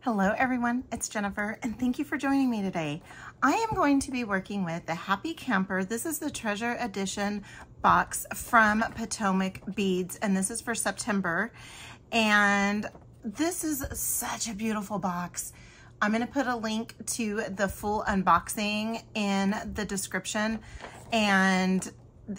Hello everyone, it's Jennifer and thank you for joining me today. I am going to be working with the Happy Camper. This is the Treasure Edition box from Potomac Beads and this is for September. And this is such a beautiful box. I'm going to put a link to the full unboxing in the description, and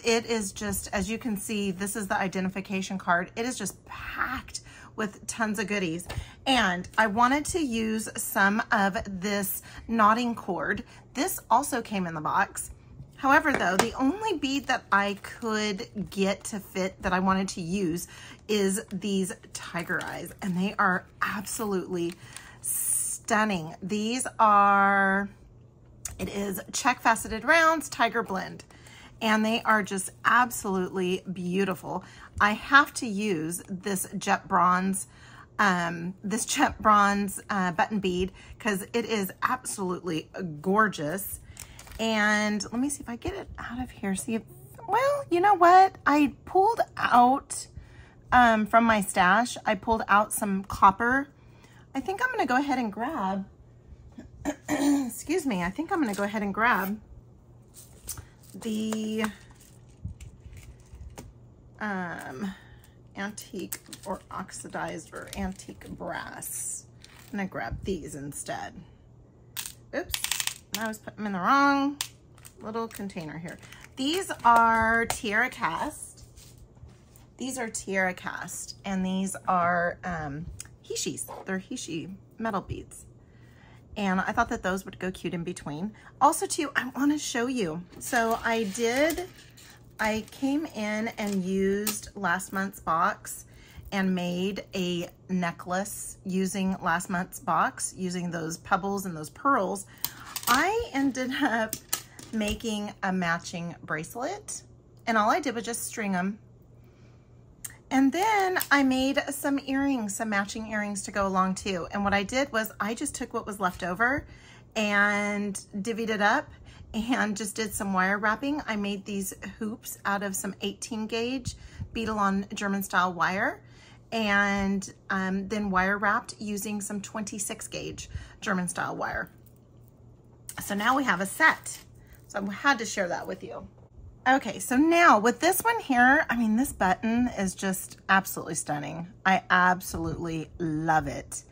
it is just, as you can see, this is the identification card. It is just packed with tons of goodies. And I wanted to use some of this knotting cord. This also came in the box. However, though, the only bead that I could get to fit that I wanted to use is these tiger eyes, and they are absolutely stunning. These are, it is check faceted rounds, tiger blend, and they are just absolutely beautiful. I have to use this jet bronze button bead because it is absolutely gorgeous. And let me see if I get it out of here. See if, well, you know what? I pulled out from my stash, I pulled out some copper. I think I'm going to go ahead and grab, excuse me, I think I'm going to go ahead and grab the antique or oxidized or antique brass. I'm going to grab these instead. Oops, I was putting them in the wrong little container here. These are Tiara cast. These are Tiara cast, and these are heishis. They're heishi metal beads. And I thought that those would go cute in between. Also too, I want to show you. So I came in and used last month's box and made a necklace using last month's box, using those pebbles and those pearls. I ended up making a matching bracelet, and all I did was just string them. And then I made some earrings, some matching earrings to go along too. And what I did was I just took what was left over and divvied it up and just did some wire wrapping. I made these hoops out of some 18 gauge beadle-on German style wire, and then wire wrapped using some 26 gauge German style wire. So now we have a set. So I had to share that with you. Okay, so now with this one here, I mean, this button is just absolutely stunning. I absolutely love it.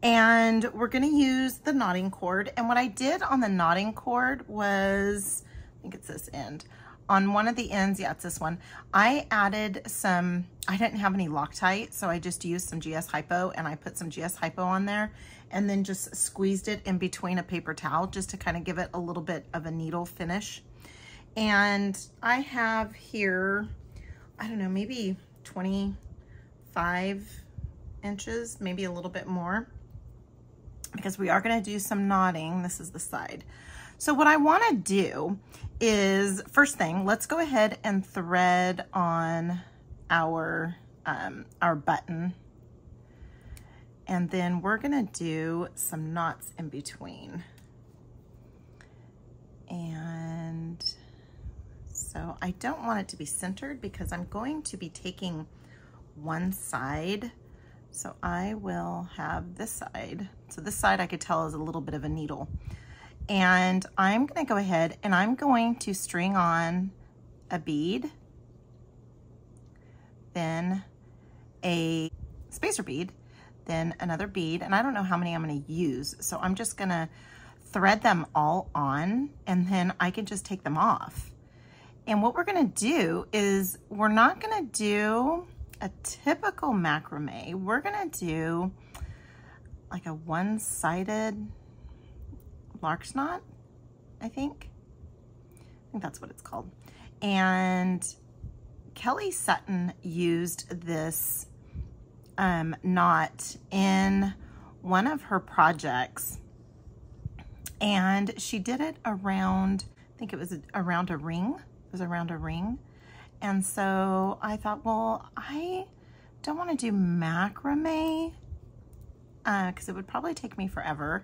And we're gonna use the knotting cord. And what I did on the knotting cord was, I think it's this end. On one of the ends, yeah, it's this one, I added some, I didn't have any Loctite, so I just used some GS Hypo, and I put some GS Hypo on there and then just squeezed it in between a paper towel just to kind of give it a little bit of a needle finish. And I have here, I don't know, maybe 25 inches, maybe a little bit more, because we are going to do some knotting. This is the side. So what I want to do is, first thing, let's go ahead and thread on our button. And then we're going to do some knots in between. And so I don't want it to be centered because I'm going to be taking one side. So I will have this side. So this side I could tell is a little bit of a needle. And I'm going to go ahead and I'm going to string on a bead, then a spacer bead, then another bead. And I don't know how many I'm going to use. So I'm just going to thread them all on, and then I can just take them off. And what we're going to do is we're not going to do a typical macrame. We're going to do like a one-sided lark's knot, I think that's what it's called. And Kelly Sutton used this knot in one of her projects, and she did it around, I think it was around a ring. It was around a ring. And so I thought, well, I don't want to do macrame because it would probably take me forever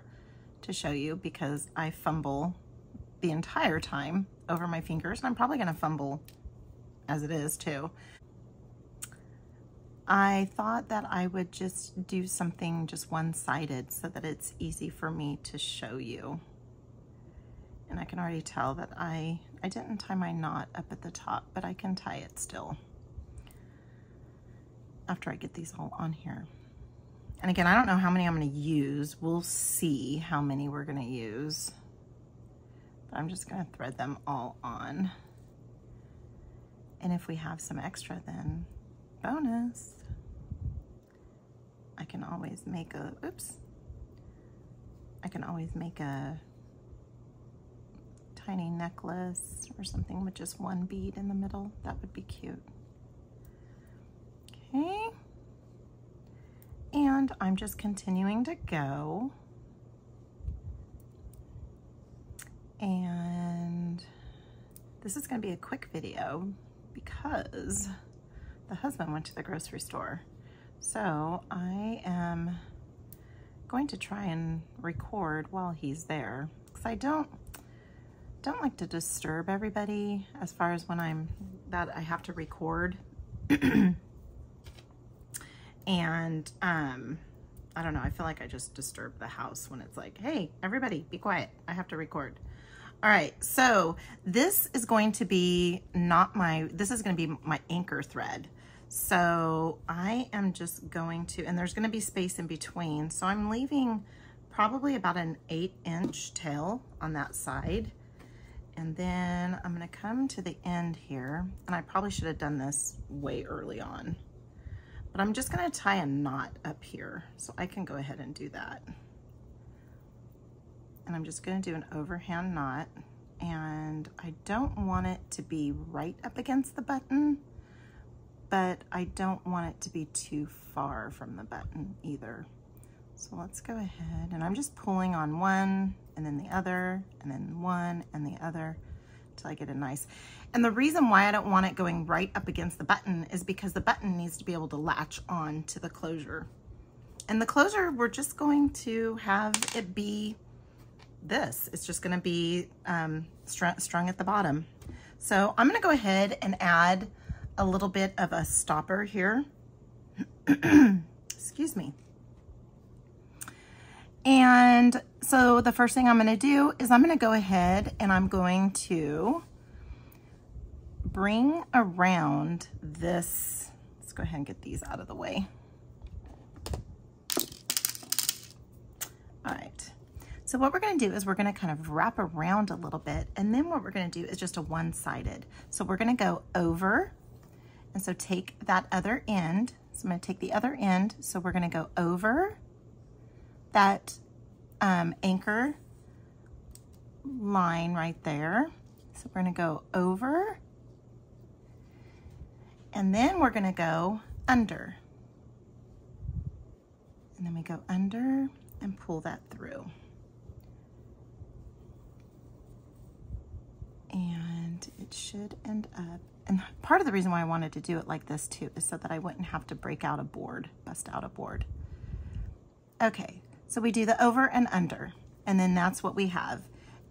to show you because I fumble the entire time over my fingers, and I'm probably going to fumble as it is too. I thought that I would just do something just one-sided so that it's easy for me to show you. And I can already tell that I didn't tie my knot up at the top, but I can tie it still after I get these all on here. And again, I don't know how many I'm going to use. We'll see how many we're going to use. But I'm just going to thread them all on. And if we have some extra, then bonus. I can always make a, oops. I can always make a tiny necklace or something with just one bead in the middle. That would be cute. Okay. And I'm just continuing to go. And this is going to be a quick video because the husband went to the grocery store. So I am going to try and record while he's there, because I don't like to disturb everybody as far as when I have to record. And I don't know, I feel like I just disturbed the house when it's like, hey, everybody be quiet, I have to record. All right, so this is going to be this is going to be my anchor thread. So I am just going to, and there's going to be space in between. So I'm leaving probably about an 8-inch tail on that side. And then I'm going to come to the end here, and I probably should have done this way early on. But I'm just going to tie a knot up here, so I can go ahead and do that. And I'm just going to do an overhand knot, and I don't want it to be right up against the button, but I don't want it to be too far from the button either. So let's go ahead, and I'm just pulling on one and then the other and then one and the other until I get a nice. And the reason why I don't want it going right up against the button is because the button needs to be able to latch on to the closure. And the closure, we're just going to have it be this. It's just going to be strung at the bottom. So I'm going to go ahead and add a little bit of a stopper here. Excuse me. And so the first thing I'm going to do is I'm going to go ahead and I'm going to bring around this. Let's go ahead and get these out of the way. All right. So what we're going to do is we're going to kind of wrap around a little bit, and then what we're going to do is just a one-sided. So we're going to go over, and so take that other end. So I'm going to take the other end. So we're going to go over that anchor line right there. So we're going to go over, and then we're going to go under, and then we go under and pull that through. And it should end up, and part of the reason why I wanted to do it like this too is so that I wouldn't have to break out a board, bust out a board. Okay, so we do the over and under, and then that's what we have.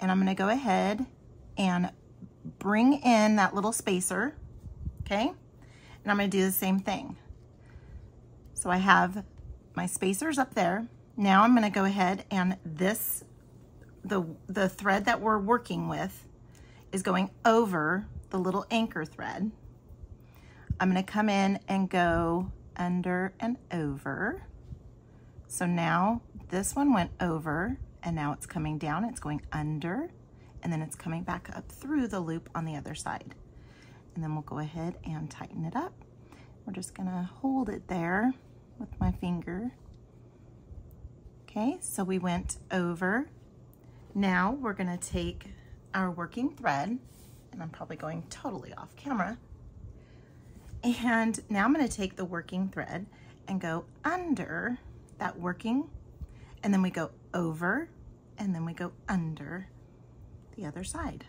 And I'm going to go ahead and bring in that little spacer, okay? And I'm going to do the same thing. So I have my spacers up there. Now I'm going to go ahead and the thread that we're working with is going over the little anchor thread. I'm going to come in and go under and over. So now this one went over, and now it's coming down, it's going under, and then it's coming back up through the loop on the other side. And then we'll go ahead and tighten it up. We're just gonna hold it there with my finger. Okay, so we went over. Now we're gonna take our working thread, and I'm probably going totally off camera. And now I'm going to take the working thread and go under that working, and then we go over, and then we go under the other side.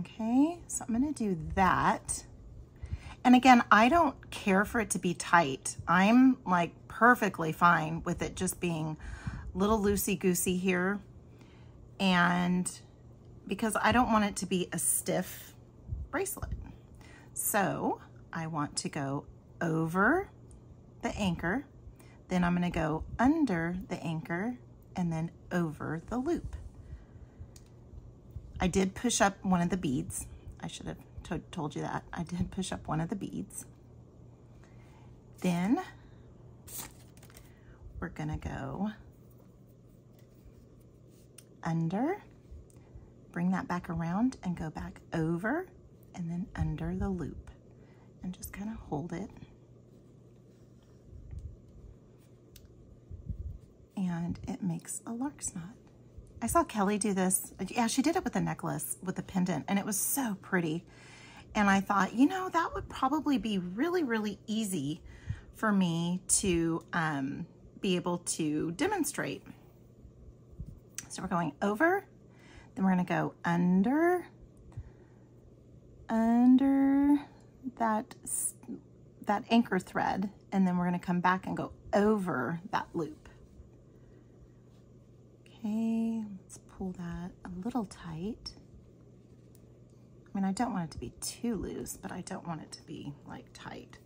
Okay, so I'm going to do that. And again, I don't care for it to be tight. I'm like perfectly fine with it just being a little loosey-goosey here. And because I don't want it to be a stiff bracelet. So I want to go over the anchor, then I'm going to go under the anchor and then over the loop. I did push up one of the beads. I should have told you that. I did push up one of the beads. Then we're going to go under, bring that back around and go back over and then under the loop and just kind of hold it. And it makes a lark's knot. I saw Kelly do this. Yeah, she did it with a necklace, with a pendant, and it was so pretty. And I thought, you know, that would probably be really, really easy for me to be able to demonstrate. So we're going over, then we're gonna go under that anchor thread, and then we're gonna come back and go over that loop. Okay, let's pull that a little tight. I mean, I don't want it to be too loose, but I don't want it to be like tight.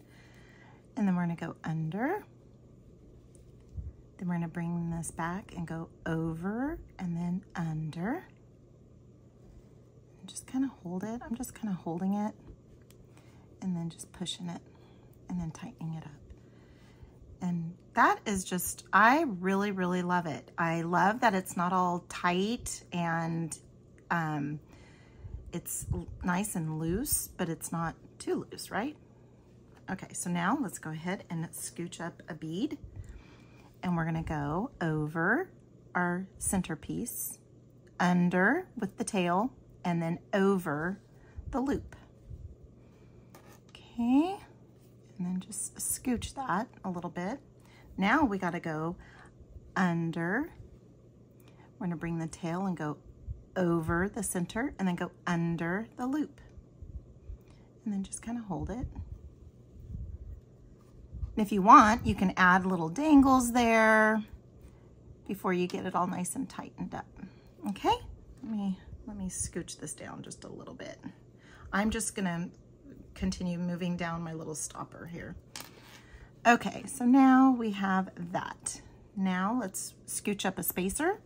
And then we're gonna go under. Then we're gonna bring this back and go over and then under. And just kind of hold it. I'm just kind of holding it and then just pushing it and then tightening it up. And that is just, I really, really love it. I love that it's not all tight and it's nice and loose, but it's not too loose, right? Okay, so now let's go ahead and scooch up a bead, and we're gonna go over our centerpiece, under with the tail, and then over the loop. Okay. And then just scooch that a little bit. Now we gotta go under. We're gonna bring the tail and go over the center and then go under the loop. And then just kind of hold it. And if you want, you can add little dangles there before you get it all nice and tightened up. Okay, let me scooch this down just a little bit. I'm just gonna continue moving down my little stopper here. Okay, so now we have that. Now let's scooch up a spacer,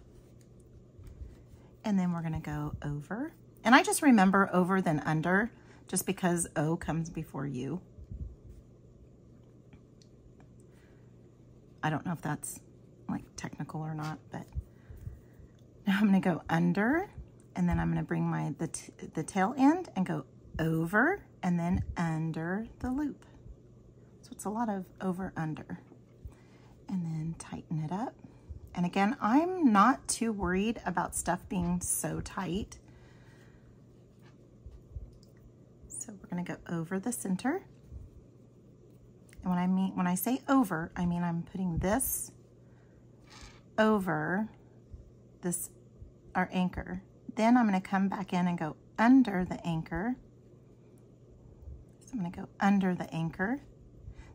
and then we're gonna go over. And I just remember over then under, just because O comes before U. I don't know if that's like technical or not, but now I'm gonna go under, and then I'm gonna bring the tail end and go over and then under the loop. So it's a lot of over, under, and then tighten it up. And again, I'm not too worried about stuff being so tight. So we're gonna go over the center. And when I say over, I mean I'm putting this over this, our anchor. Then I'm gonna come back in and go under the anchor. I'm gonna go under the anchor,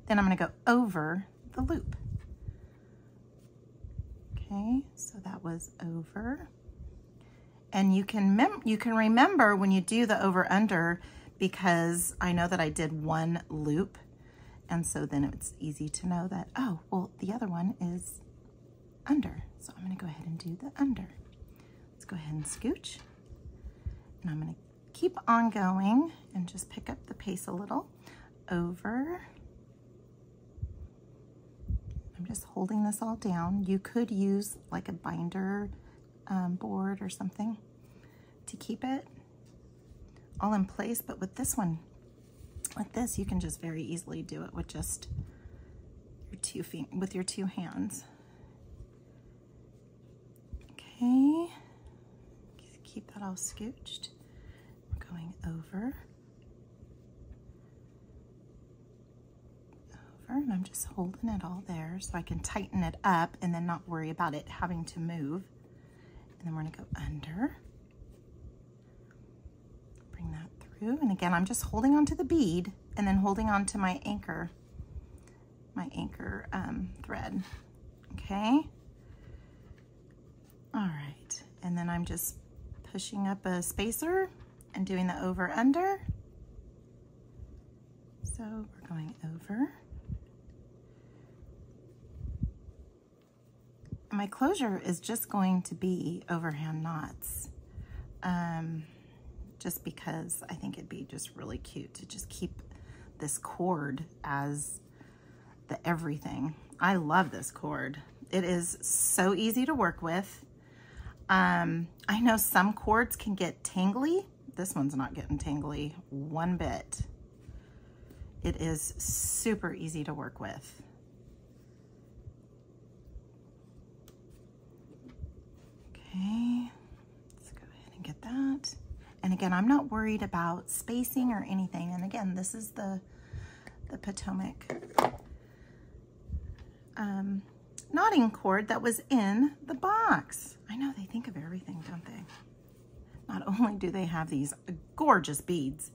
then I'm gonna go over the loop. Okay, so that was over. And you can remember when you do the over under, because I know that I did one loop, and so then it's easy to know that, oh, well, the other one is under. So I'm gonna go ahead and do the under. Let's go ahead and scooch, and I'm gonna keep on going and just pick up the pace a little. Over. I'm just holding this all down. You could use like a binder board or something to keep it all in place, but with this one, like this, you can just very easily do it with just your your two hands. Okay, keep that all scooched. We're going over, and I'm just holding it all there so I can tighten it up and then not worry about it having to move. And then we're gonna go under, bring that through. And again, I'm just holding onto the bead and then holding onto my anchor thread, okay? All right, and then I'm just pushing up a spacer and doing the over under. So we're going over, my closure is just going to be overhand knots. Just because I think it'd be just really cute to just keep this cord as the everything. I love this cord. It is so easy to work with. I know some cords can get tangly. This one's not getting tangly one bit. It is super easy to work with. Okay, let's go ahead and get that. And again, I'm not worried about spacing or anything. And again, this is the Potomac knotting cord that was in the box. I know they think of everything, don't they? Not only do they have these gorgeous beads,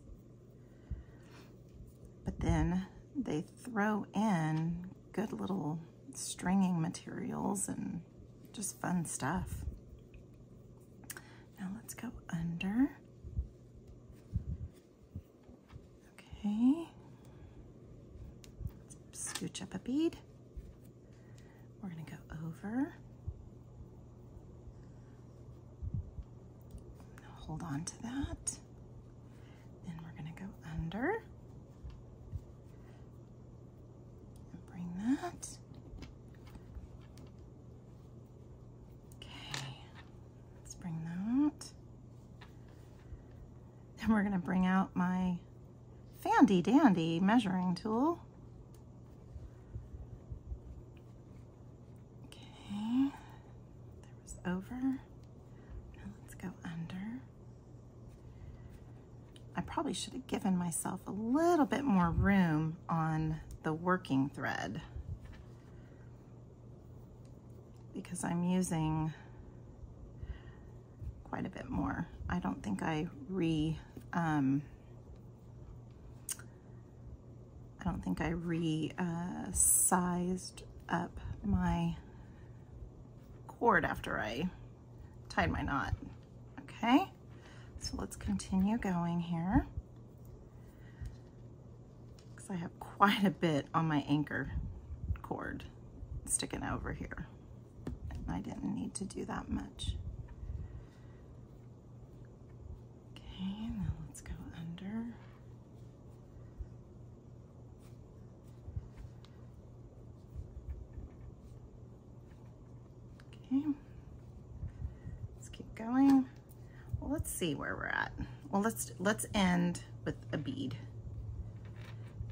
but then they throw in good little stringing materials and just fun stuff. Now let's go under. Okay. Let's scooch up a bead. We're going to go over. Hold on to that. Then we're going to go under. And bring that. Okay. Let's bring that. Then we're going to bring out my fandy dandy measuring tool. Okay. There was over. Now let's go under. I probably should have given myself a little bit more room on the working thread because I'm using quite a bit more. I don't think I sized up my cord after I tied my knot. Okay. So let's continue going here because I have quite a bit on my anchor cord sticking over here and I didn't need to do that much. Okay, now let's go under. Okay, let's keep going. Well, let's see where we're at. Well, let's end with a bead,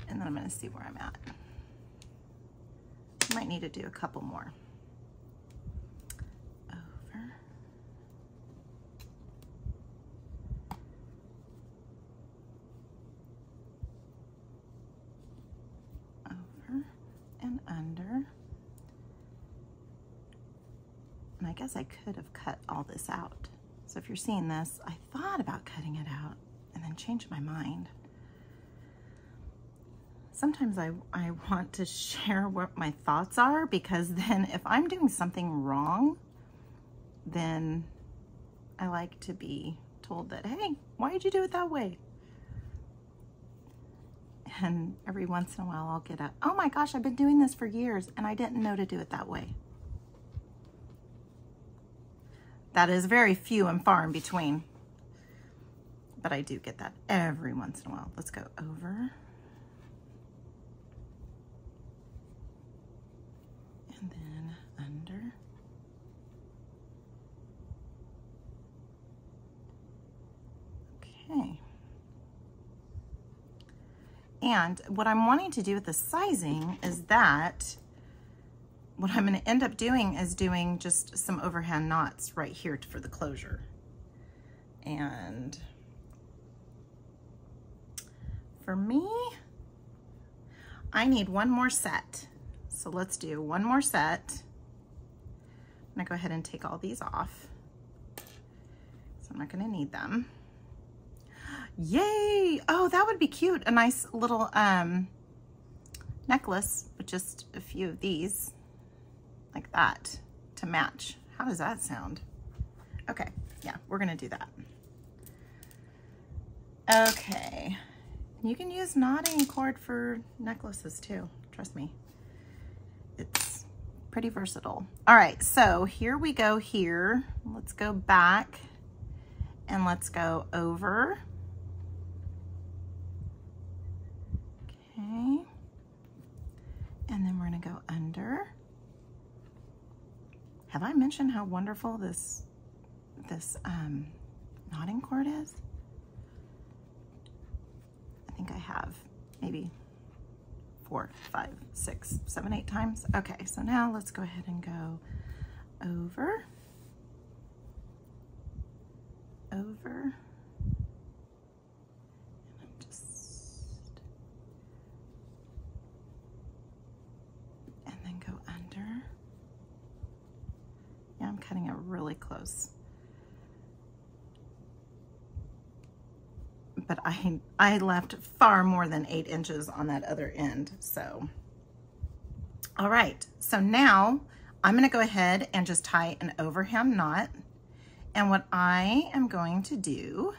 and then I'm going to see where I'm at. Might need to do a couple more. Over. Over and under. And I guess I could have cut all this out. So if you're seeing this, I thought about cutting it out and then changed my mind. Sometimes I want to share what my thoughts are because then if I'm doing something wrong, then I like to be told that, hey, why did you do it that way? And every once in a while I'll get a, oh my gosh, I've been doing this for years and I didn't know to do it that way. That is very few and far in between, but I do get that every once in a while. Let's go over. And then under. Okay. And what I'm wanting to do with the sizing is that what I'm going to end up doing is doing just some overhand knots right here for the closure. And for me, I need one more set. So let's do one more set. I'm going to go ahead and take all these off. So I'm not going to need them. Yay! Oh, that would be cute. A nice little necklace with just a few of these. Like that to match. How does that sound? Okay, yeah, we're gonna do that. Okay, you can use knotting cord for necklaces too, trust me. It's pretty versatile. All right, so here we go here. Let's go back and let's go over. Okay. And then we're gonna go under. Have I mentioned how wonderful this knotting cord is? I think I have maybe 4, 5, 6, 7, 8 times. Okay, so now let's go ahead and go over, over, and then go under. Yeah, I'm cutting it really close. But I left far more than 8 inches on that other end, so. All right, so now I'm gonna go ahead and just tie an overhand knot. And what I am going to do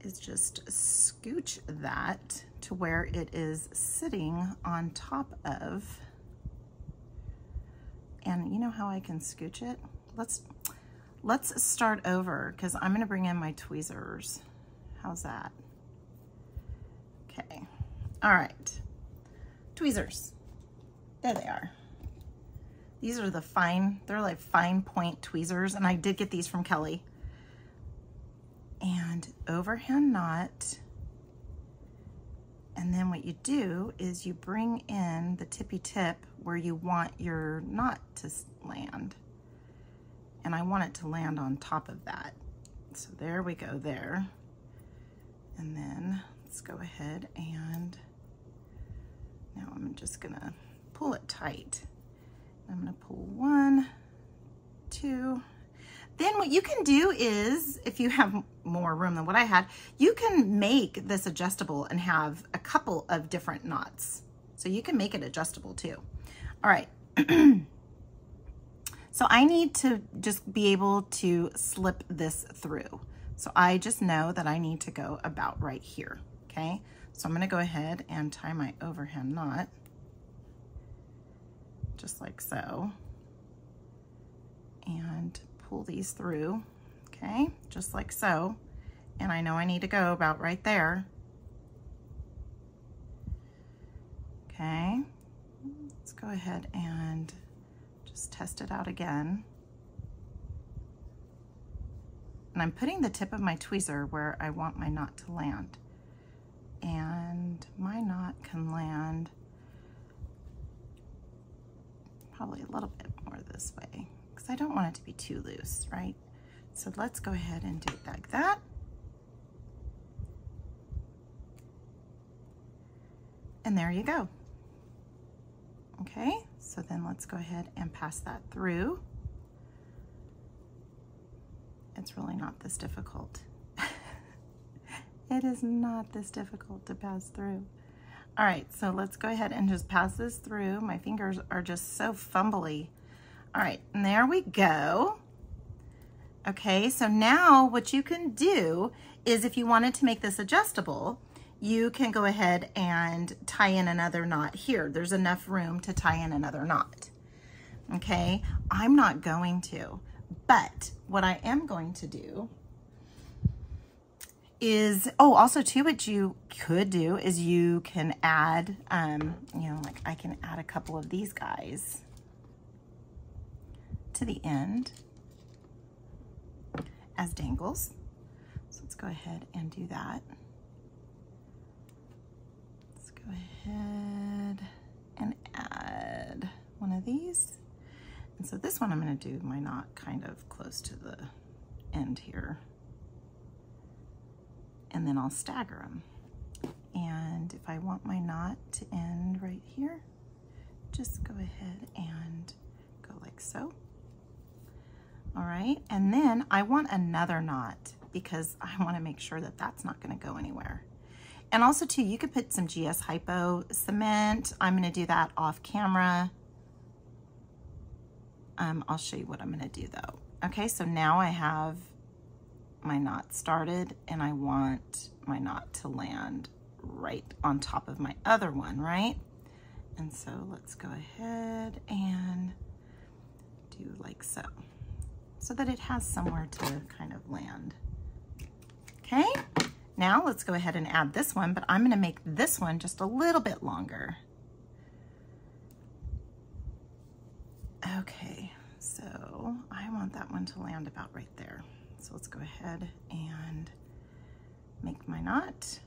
is just scooch that to where it is sitting on top of, and you know how I can scooch it? Let's start over, because I'm gonna bring in my tweezers. How's that? Okay, all right, tweezers, there they are. These are the fine, they're like fine point tweezers, and I did get these from Kelly. And overhand knot, and then what you do is you bring in the tippy tip where you want your knot to land. And I want it to land on top of that. So there we go there. And then let's go ahead and now I'm just gonna pull it tight. I'm gonna pull 1, 2. Then what you can do is, if you have more room than what I had, you can make this adjustable and have a couple of different knots. So you can make it adjustable too. All right. So I need to just be able to slip this through. So I just know that I need to go about right here, okay? So I'm gonna go ahead and tie my overhand knot, just like so, and pull these through, okay? Just like so. And I know I need to go about right there. Okay, let's go ahead and just test it out again. And I'm putting the tip of my tweezer where I want my knot to land. And my knot can land probably a little bit more this way, because I don't want it to be too loose, right? So let's go ahead and do it like that. And there you go. Okay, so then let's go ahead and pass that through. It's really not this difficult. It is not this difficult to pass through. All right, so let's go ahead and just pass this through. My fingers are just so fumbly. All right, and there we go. Okay, so now what you can do is, if you wanted to make this adjustable, you can go ahead and tie in another knot here. There's enough room to tie in another knot. Okay, I'm not going to, but what I am going to do is, oh, also too, what you could do is you can add, you know, like I can add a couple of these guys to the end as dangles. So let's go ahead and do that. Let's go ahead and add one of these. And so this one I'm going to do my knot kind of close to the end here. And then I'll stagger them. And if I want my knot to end right here, just go ahead and go like so. All right, and then I want another knot because I want to make sure that that's not going to go anywhere. And also too, you could put some GS Hypo cement. I'm going to do that off camera. I'll show you what I'm going to do though. Okay, so now I have my knot started and I want my knot to land right on top of my other one, right? And so let's go ahead and do like so, so that it has somewhere to kind of land. Okay, now let's go ahead and add this one, but I'm gonna make this one just a little bit longer. Okay, so I want that one to land about right there. So let's go ahead and make my knot.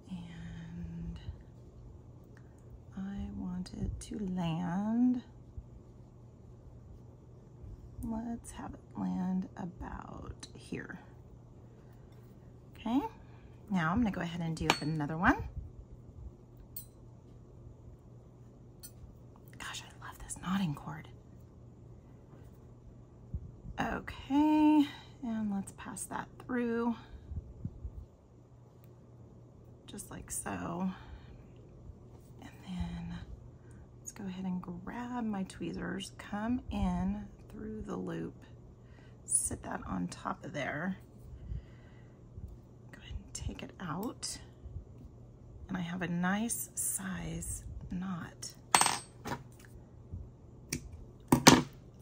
And I want it to land. Let's have it land about here. Okay, now I'm gonna go ahead and do up another one. Gosh, I love this knotting cord. Okay, and let's pass that through, just like so. And then let's go ahead and grab my tweezers, come in through the loop, sit that on top of there, go ahead and take it out, and I have a nice size knot.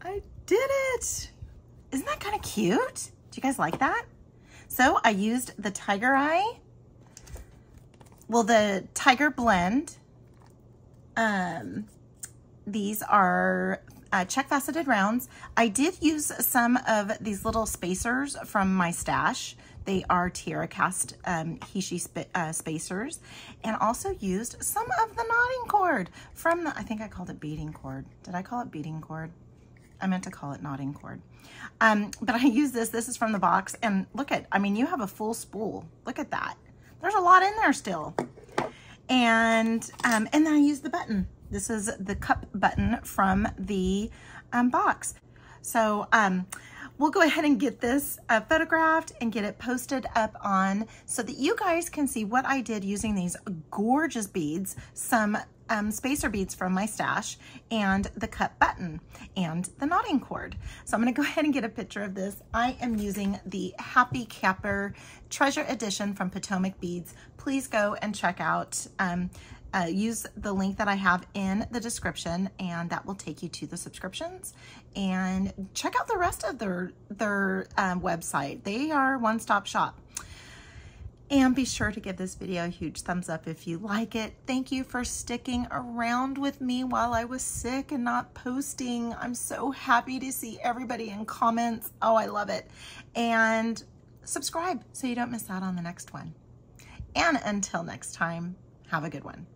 I did it! Isn't that kind of cute? Do you guys like that? So I used the Tiger Eye, well, the Tiger Blend. These are check faceted rounds. I did use some of these little spacers from my stash. They are Tiara cast heishi spacers, and also used some of the knotting cord from the, I think I called it beading cord. Did I call it beading cord? I meant to call it knotting cord. But I use this. This is from the box, and look at, I mean, you have a full spool. Look at that. There's a lot in there still. And then I use the button. This is the cup button from the box. So we'll go ahead and get this photographed and get it posted up on, so that you guys can see what I did using these gorgeous beads, some spacer beads from my stash, and the cup button and the knotting cord. So I'm gonna go ahead and get a picture of this. I am using the Happy Capper Treasure Edition from Potomac Beads. Please go and check out, use the link that I have in the description, and that will take you to the subscriptions. And check out the rest of their website. They are one-stop shop. And be sure to give this video a huge thumbs up if you like it. Thank you for sticking around with me while I was sick and not posting. I'm so happy to see everybody in comments. Oh, I love it. And subscribe so you don't miss out on the next one. And until next time, have a good one.